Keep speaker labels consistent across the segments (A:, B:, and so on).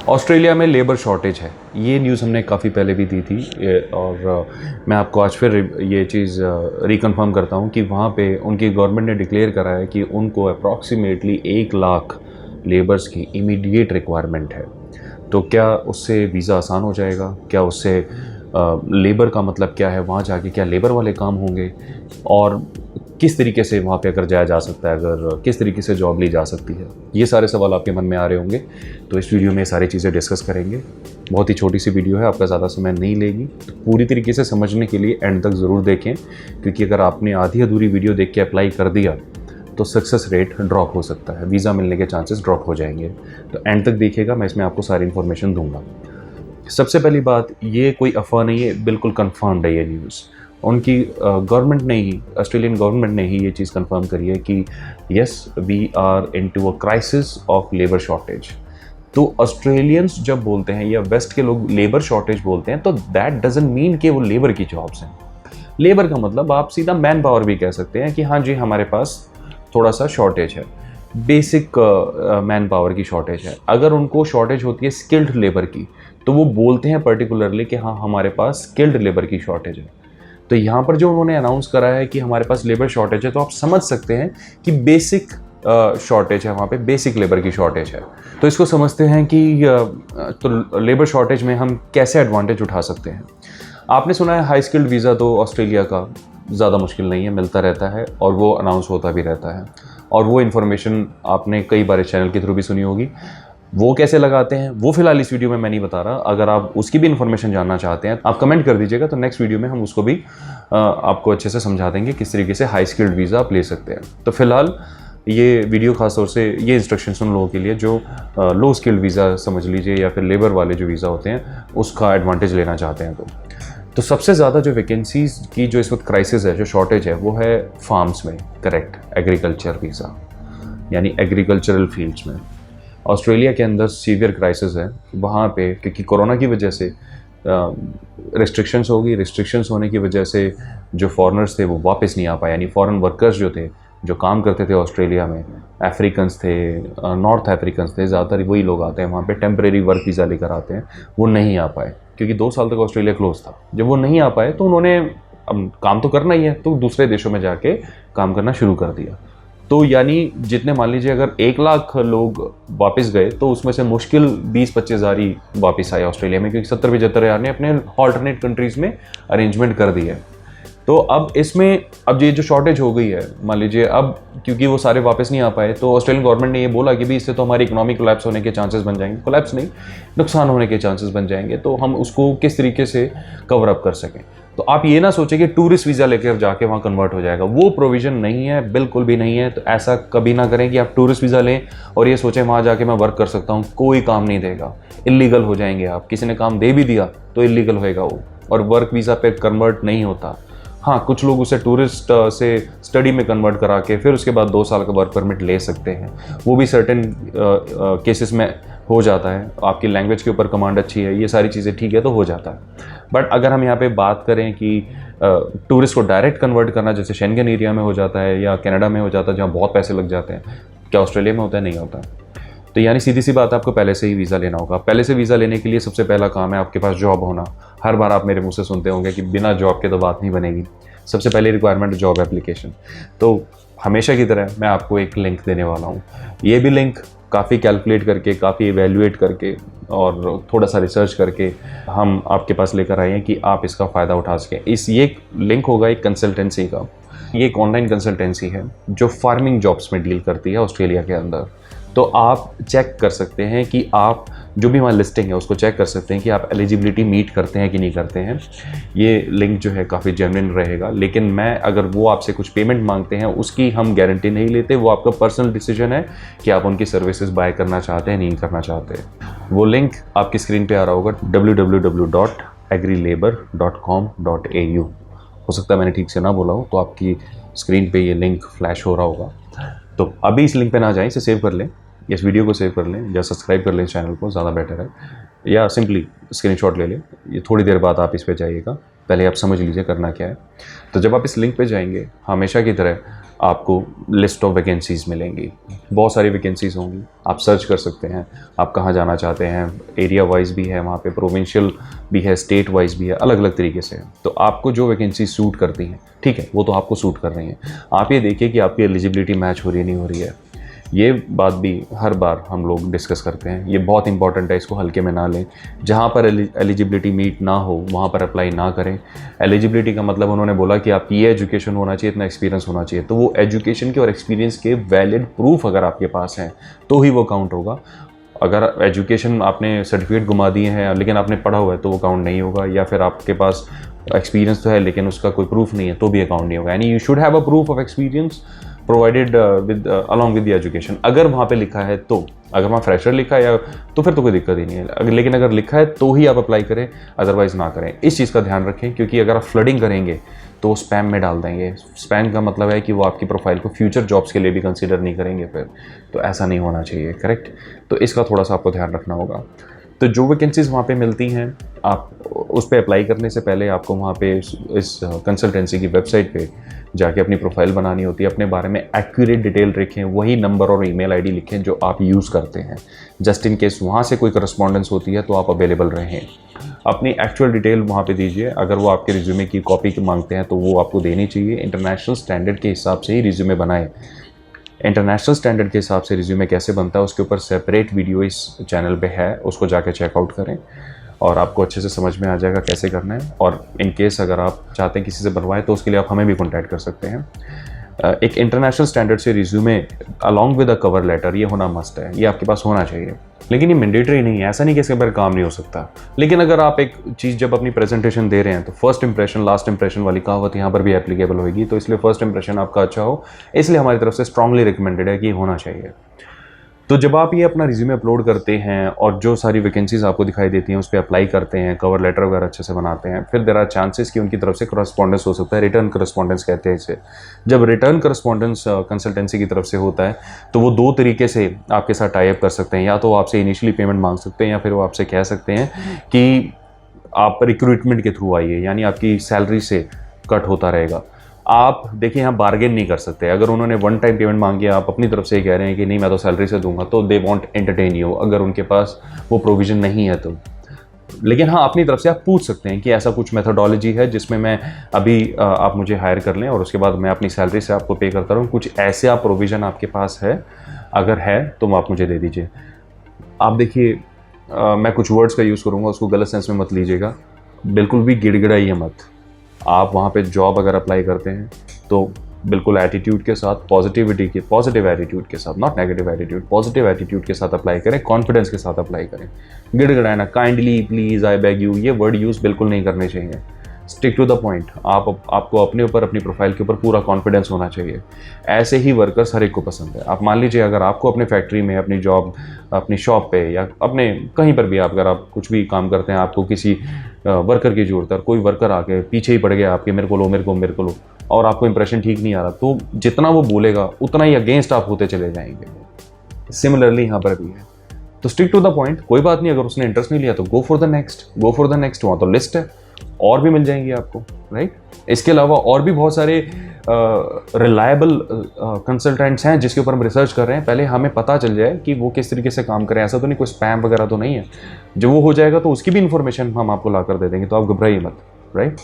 A: Australia में labour shortage है, ये न्यूज़ हमने काफ़ी पहले भी दी थी और मैं आपको आज फिर ये चीज़ रिकन्फर्म करता हूँ कि वहाँ पे उनकी गवर्नमेंट ने डिक्लेयर करा है कि उनको अप्रॉक्सीमेटली 1 लाख लेबर्स की इमीडिएट रिक्वायरमेंट है। तो क्या उससे वीज़ा आसान हो जाएगा? क्या उससे लेबर का मतलब क्या है? वहाँ जाके क्या लेबर वाले काम होंगे? और किस तरीके से वहाँ पे अगर जाया जा सकता है, अगर किस तरीके से जॉब ली जा सकती है, ये सारे सवाल आपके मन में आ रहे होंगे। तो इस वीडियो में ये सारी चीज़ें डिस्कस करेंगे। बहुत ही छोटी सी वीडियो है, आपका ज़्यादा समय नहीं लेगी। तो पूरी तरीके से समझने के लिए एंड तक ज़रूर देखें, क्योंकि अगर आपने आधी अधूरी वीडियो देख के अप्लाई कर दिया तो सक्सेस रेट ड्रॉप हो सकता है, वीज़ा मिलने के चांसेस ड्रॉप हो जाएंगे। तो एंड तक देखिएगा, मैं इसमें आपको सारी इन्फॉर्मेशन दूंगा। सबसे पहली बात, ये कोई अफवाह नहीं है, बिल्कुल कन्फर्म्ड है ये न्यूज़। उनकी गवर्नमेंट ने ही, ऑस्ट्रेलियन गवर्नमेंट ने ही ये चीज़ कंफर्म करी है कि yes we are into a crisis of labour shortage. तो ऑस्ट्रेलियंस जब बोलते हैं या वेस्ट के लोग लेबर शॉर्टेज बोलते हैं, तो दैट डजंट मीन कि वो लेबर की जॉब्स हैं। लेबर का मतलब आप सीधा मैन पावर भी कह सकते हैं कि हाँ जी हमारे पास थोड़ा सा शॉर्टेज है, बेसिक मैन पावर की शॉर्टेज है। अगर उनको शॉर्टेज होती है स्किल्ड लेबर की, तो वो बोलते हैं पर्टिकुलरली कि हाँ हमारे पास स्किल्ड लेबर की शॉर्टेज है। तो यहाँ पर जो उन्होंने अनाउंस करा है कि हमारे पास लेबर शॉर्टेज है, तो आप समझ सकते हैं कि बेसिक शॉर्टेज है, वहाँ पे बेसिक लेबर की शॉर्टेज है। तो इसको समझते हैं कि तो लेबर शॉर्टेज में हम कैसे एडवांटेज उठा सकते हैं। आपने सुना है हाई स्किल्ड वीज़ा तो ऑस्ट्रेलिया का ज़्यादा मुश्किल नहीं है, मिलता रहता है और वो अनाउंस होता भी रहता है। और वो इन्फॉर्मेशन आपने कई बार इस चैनल के थ्रू भी सुनी होगी। वो कैसे लगाते हैं वो फिलहाल इस वीडियो में मैं नहीं बता रहा। अगर आप उसकी भी इन्फॉर्मेशन जानना चाहते हैं आप कमेंट कर दीजिएगा, तो नेक्स्ट वीडियो में हम उसको भी आपको अच्छे से समझा देंगे किस तरीके से हाई स्किल्ड वीज़ा आप ले सकते हैं। तो फिलहाल ये वीडियो खासतौर से ये इंस्ट्रक्शंस उन लोगों के लिए जो लो स्किल्ड वीज़ा समझ लीजिए या फिर लेबर वाले जो वीज़ा होते हैं उसका एडवांटेज लेना चाहते हैं। तो सबसे ज़्यादा जो वैकेंसीज़ की जो इस वक्त क्राइसिस है, जो शॉर्टेज है, वो है फार्म्स में। करेक्ट, एग्रीकल्चर वीज़ा यानी एग्रीकल्चरल फील्ड्स में। ऑस्ट्रेलिया के अंदर सीवियर क्राइसिस है वहाँ पे, क्योंकि कोरोना की वजह से रिस्ट्रिक्शंस होगी। रिस्ट्रिक्शंस होने की वजह से जो फॉरेनर्स थे वो वापस नहीं आ पाए, यानी फॉरेन वर्कर्स जो थे जो काम करते थे ऑस्ट्रेलिया में, अफ्रीकन्स थे, नॉर्थ अफ्रीकन्स थे, ज़्यादातर वही लोग आते हैं वहाँ पे टेम्परेरी वर्क वीज़ा लेकर आते हैं। वो नहीं आ पाए क्योंकि 2 साल तक ऑस्ट्रेलिया क्लोज था। जब वो नहीं आ पाए तो उन्होंने अब काम तो करना ही है, तो दूसरे देशों में जाके काम करना शुरू कर दिया। तो यानी जितने मान लीजिए अगर 1 लाख लोग वापस गए तो उसमें से मुश्किल 20-25 हज़ार ही वापस आए ऑस्ट्रेलिया में, क्योंकि 70-75 हज़ार ने अपने ऑल्टरनेट कंट्रीज़ में अरेंजमेंट कर दी है। तो अब इसमें अब ये जो शॉर्टेज हो गई है, मान लीजिए अब क्योंकि वो सारे वापस नहीं आ पाए, तो ऑस्ट्रेलियन गवर्नमेंट ने ये बोला कि भी इससे तो हमारी इकोनॉमी कोलैप्स होने के चांसेस बन जाएंगे। कोलैप्स नहीं, नुकसान होने के चांसेस बन जाएंगे। तो हम उसको किस तरीके से कवर अप कर सकें। तो आप ये ना सोचें कि टूरिस्ट वीज़ा लेकर जाके वहाँ कन्वर्ट हो जाएगा, वो प्रोविज़न नहीं है, बिल्कुल भी नहीं है। तो ऐसा कभी ना करें कि आप टूरिस्ट वीज़ा लें और ये सोचें वहाँ जाके मैं वर्क कर सकता हूँ। कोई काम नहीं देगा, इलीगल हो जाएंगे आप। किसी ने काम दे भी दिया तो इलीगल होएगा वो, और वर्क वीज़ा पे कन्वर्ट नहीं होता। हाँ, कुछ लोग उसे टूरिस्ट से स्टडी में कन्वर्ट करा के फिर उसके बाद 2 साल का वर्क परमिट ले सकते हैं। वो भी सर्टेन केसेस में हो जाता है। आपकी लैंग्वेज के ऊपर कमांड अच्छी है, ये सारी चीज़ें ठीक है तो हो जाता है। बट अगर हम यहाँ पे बात करें कि टूरिस्ट को डायरेक्ट कन्वर्ट करना, जैसे शेंगन एरिया में हो जाता है या कनाडा में हो जाता है जहाँ बहुत पैसे लग जाते हैं, क्या ऑस्ट्रेलिया में होता है? नहीं होता। तो यानी सीधी सी बात, आपको पहले से ही वीज़ा लेना होगा। पहले से वीज़ा लेने के लिए सबसे पहला काम है आपके पास जॉब होना। हर बार आप मेरे मुँह से सुनते होंगे कि बिना जॉब के तो बात नहीं बनेगी। सबसे पहले रिक्वायरमेंट जॉब एप्लीकेशन। तो हमेशा की तरह मैं आपको एक लिंक देने वाला हूँ। ये भी लिंक काफ़ी कैलकुलेट करके, काफ़ी इवेल्युएट करके और थोड़ा सा रिसर्च करके हम आपके पास लेकर आए हैं कि आप इसका फ़ायदा उठा सकें। ये लिंक होगा एक कंसल्टेंसी का। ये एक ऑनलाइन कंसल्टेंसी है जो फार्मिंग जॉब्स में डील करती है ऑस्ट्रेलिया के अंदर। तो आप चेक कर सकते हैं कि आप जो भी वहाँ लिस्टिंग है उसको चेक कर सकते हैं कि आप एलिजिबिलिटी मीट करते हैं कि नहीं करते हैं। ये लिंक जो है काफ़ी जेन्युइन रहेगा, लेकिन मैं अगर वो आपसे कुछ पेमेंट मांगते हैं उसकी हम गारंटी नहीं लेते। वो आपका पर्सनल डिसीजन है कि आप उनकी सर्विसेज बाय करना चाहते हैं, नहीं करना चाहते। वो लिंक आपकी स्क्रीन पे आ रहा होगा, www.agrilabor.com.au। हो सकता है मैंने ठीक से ना बोला हो, तो आपकी स्क्रीन पे ये लिंक फ्लैश हो रहा होगा। तो अभी इस लिंक पे ना जाएं, इसे सेव कर लें, इस वीडियो को सेव कर लें या सब्सक्राइब कर लें इस चैनल को, ज़्यादा बेटर है। या सिंपली स्क्रीनशॉट ले लें। ये थोड़ी देर बाद आप इस पे जाइएगा, पहले आप समझ लीजिए करना क्या है। तो जब आप इस लिंक पे जाएंगे, हमेशा की तरह आपको लिस्ट ऑफ वैकेंसीज़ मिलेंगी। बहुत सारी वैकेंसीज़ होंगी, आप सर्च कर सकते हैं आप कहाँ जाना चाहते हैं। एरिया वाइज भी है वहाँ पे, प्रोविंशियल भी है, स्टेट वाइज भी है, अलग अलग तरीके से। तो आपको जो वैकेंसी सूट करती हैं, ठीक है, वो तो आपको सूट कर रही हैं। आप ये देखिए कि आपकी एलिजिबिलिटी मैच हो रही है नहीं हो रही है। ये बात भी हर बार हम लोग डिस्कस करते हैं, ये बहुत इंपॉर्टेंट है, इसको हल्के में ना लें। जहाँ पर एलिजिबिलिटी मीट ना हो वहाँ पर अप्लाई ना करें। एलिजिबिलिटी का मतलब उन्होंने बोला कि आपकी ये एजुकेशन होना चाहिए, इतना एक्सपीरियंस होना चाहिए, तो वो एजुकेशन के और एक्सपीरियंस के वैलिड प्रूफ अगर आपके पास हैं तो ही वो काउंट होगा। अगर एजुकेशन आपने सर्टिफिकेट घुमा दिए हैं लेकिन आपने पढ़ा हुआ है तो वो काउंट नहीं होगा, या फिर आपके पास एक्सपीरियंस तो है लेकिन उसका कोई प्रूफ नहीं है तो भी अकाउंट नहीं होगा। यानी you should have a proof of experience provided with along with the education. अगर वहाँ पे लिखा है तो, अगर वहाँ फ्रेशर लिखा है या तो फिर तो कोई दिक्कत ही नहीं है, लेकिन अगर लिखा है तो ही आप अप्लाई करें, अदरवाइज ना करें। इस चीज़ का ध्यान रखें, क्योंकि अगर आप फ्लडिंग करेंगे तो वो स्पैम में डाल देंगे। स्पैम का मतलब है कि वो आपकी प्रोफाइल को फ्यूचर जॉब्स के लिए भी कंसिडर नहीं करेंगे फिर, तो ऐसा नहीं होना चाहिए, करेक्ट। तो इसका थोड़ा सा आपको ध्यान रखना होगा। तो जो वैकेंसीज़ वहाँ पे मिलती हैं, आप उस पर अप्लाई करने से पहले आपको वहाँ पे इस कंसल्टेंसी की वेबसाइट पे जाके अपनी प्रोफाइल बनानी होती है। अपने बारे में एक्यूरेट डिटेल लिखें, वही नंबर और ईमेल आईडी लिखें जो आप यूज़ करते हैं, जस्ट इन केस वहाँ से कोई करस्पॉन्डेंस होती है तो आप अवेलेबल रहें। अपनी एक्चुअल डिटेल वहाँ पे दीजिए। अगर वो आपके रिज्यूमे की कॉपी मांगते हैं तो वो आपको देनी चाहिए। इंटरनेशनल स्टैंडर्ड के हिसाब से ही रिज्यूमे बनाएं। इंटरनेशनल स्टैंडर्ड के हिसाब से रिज्यूमे कैसे बनता है उसके ऊपर सेपरेट वीडियो इस चैनल पे है, उसको जाके चेकआउट करें और आपको अच्छे से समझ में आ जाएगा कैसे करना है। और इन केस अगर आप चाहते हैं किसी से बनवाएं तो उसके लिए आप हमें भी कॉन्टैक्ट कर सकते हैं। एक इंटरनेशनल स्टैंडर्ड से resume along with a cover letter ये होना मस्ट है, ये आपके पास होना चाहिए। लेकिन ये मैंडेटरी नहीं है, ऐसा नहीं कि इसके बारे काम नहीं हो सकता। लेकिन अगर आप एक चीज़ जब अपनी प्रेजेंटेशन दे रहे हैं तो फर्स्ट इंप्रेशन लास्ट इंप्रेशन वाली कहावत यहाँ पर भी एप्लीकेबल होगी। तो इसलिए फर्स्ट इंप्रेशन आपका अच्छा हो, इसलिए हमारी तरफ से स्ट्रांगली रिकमेंडेड है कि होना चाहिए। तो जब आप ये अपना रिज्यूमे अपलोड करते हैं और जो सारी वैकेंसीज आपको दिखाई देती हैं उस पर अप्लाई करते हैं, कवर लेटर वगैरह अच्छे से बनाते हैं, फिर देयर आर चांसेस कि उनकी तरफ से करस्पॉन्डेंस हो सकता है। रिटर्न करस्पॉन्डेंस कहते हैं इसे। जब रिटर्न करस्पॉन्डेंस कंसल्टेंसी की तरफ से होता है तो वो दो तरीके से आपके साथ टाई अप कर सकते हैं। या तो वो आपसे इनिशियली पेमेंट मांग सकते हैं, या फिर वो आपसे कह सकते हैं कि आप रिक्रूटमेंट के थ्रू आइए, यानी आपकी सैलरी से कट होता रहेगा। आप देखिए यहाँ बार्गेन नहीं कर सकते। अगर उन्होंने वन टाइम पेमेंट मांगी, आप अपनी तरफ से कह रहे हैं कि नहीं मैं तो सैलरी से दूंगा, तो दे वॉन्ट एंटरटेन यू, अगर उनके पास वो प्रोविज़न नहीं है तो। लेकिन हाँ, अपनी तरफ से आप पूछ सकते हैं कि ऐसा कुछ मेथोडोलॉजी है जिसमें मैं अभी आप मुझे हायर कर लें और उसके बाद मैं अपनी सैलरी से आपको पे करता रहूँ। कुछ ऐसे आप प्रोविज़न आपके पास है, अगर है तो आप मुझे दे दीजिए। आप देखिए मैं कुछ वर्ड्स का यूज़ करूँगा, उसको गलत सेंस में मत लीजिएगा। बिल्कुल भी गिड़गिड़ाइए मत। आप वहाँ पे जॉब अगर अप्लाई करते हैं तो बिल्कुल एटीट्यूड के साथ, पॉजिटिव एटीट्यूड के साथ, not negative attitude, positive attitude के साथ अप्लाई करें, कॉन्फिडेंस के साथ अप्लाई करें। गिड़गिड़ाना, kindly, please, I beg you, ये वर्ड यूज़ बिल्कुल नहीं करने चाहिए। Stick to the point. आपको अपने ऊपर, अपनी प्रोफाइल के ऊपर पूरा कॉन्फिडेंस होना चाहिए। ऐसे ही वर्कर्स हर एक को पसंद है। आप मान लीजिए अगर आपको अपने फैक्ट्री में, अपनी जॉब, अपनी शॉप पे या अपने कहीं पर भी अगर आप कुछ भी काम करते हैं, आपको किसी वर्कर की जरूरत है और कोई वर्कर आके पीछे ही पड़ गया आपके, मेरे को लो, और आपको इंप्रेशन ठीक नहीं आ रहा, तो जितना वो बोलेगा उतना ही अगेंस्ट आप होते चले जाएंगे। सिमिलरली यहाँ पर भी है। तो स्टिक टू द पॉइंट। कोई बात नहीं, अगर उसने इंटरेस्ट नहीं लिया तो गो फॉर द नेक्स्ट। वहाँ तो लिस्ट है और भी मिल जाएंगी आपको, राइट। इसके अलावा और भी बहुत सारे रिलायबल कंसल्टेंट्स हैं जिसके ऊपर हम रिसर्च कर रहे हैं। पहले हमें पता चल जाए कि वो किस तरीके से काम करें। ऐसा तो नहीं कोई स्पैम वगैरह तो नहीं है। जब वो हो जाएगा तो उसकी भी इन्फॉर्मेशन हम आपको ला कर दे देंगे, तो आप घबराइए मत, राइट।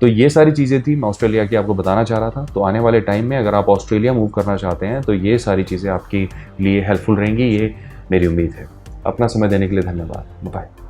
A: तो ये सारी चीज़ें थी मैं ऑस्ट्रेलिया की आपको बताना चाह रहा था। तो आने वाले टाइम में अगर आप ऑस्ट्रेलिया मूव करना चाहते हैं तो ये सारी चीज़ें आपके लिए हेल्पफुल रहेंगी, ये मेरी उम्मीद है। अपना समय देने के लिए धन्यवाद। बाय।